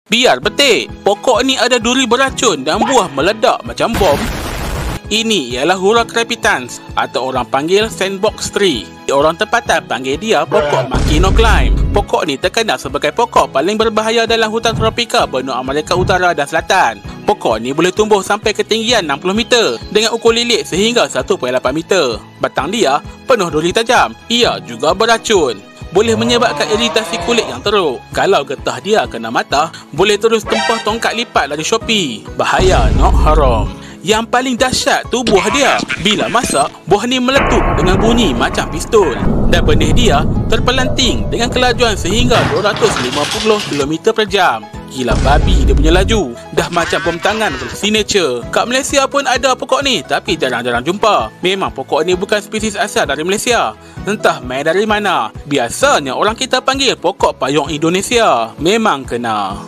Biar betik, pokok ni ada duri beracun dan buah meledak macam bom. Ini ialah Hura crepitans atau orang panggil sandbox tree. Orang tempatan panggil dia pokok Makino climb. Pokok ni terkenal sebagai pokok paling berbahaya dalam hutan tropika benua Amerika Utara dan Selatan. Pokok ni boleh tumbuh sampai ketinggian 60 meter dengan ukur lilit sehingga 1.8 meter. Batang dia penuh duri tajam. Ia juga beracun. Boleh menyebabkan iritasi kulit yang teruk. Kalau getah dia kena mata, boleh terus tempah tongkat lipat dari Shopee. Bahaya, not haram. Yang paling dahsyat tu buah dia. Bila masak, buah ni meletup dengan bunyi macam pistol. Dan benih dia terpelanting dengan kelajuan sehingga 250 km per jam. Gila babi dia punya laju. Dah macam bom tangan signature. Kat Malaysia pun ada pokok ni, tapi jarang-jarang jumpa. Memang pokok ni bukan spesies asal dari Malaysia. Entah main dari mana. Biasanya orang kita panggil pokok payung Indonesia. Memang kena.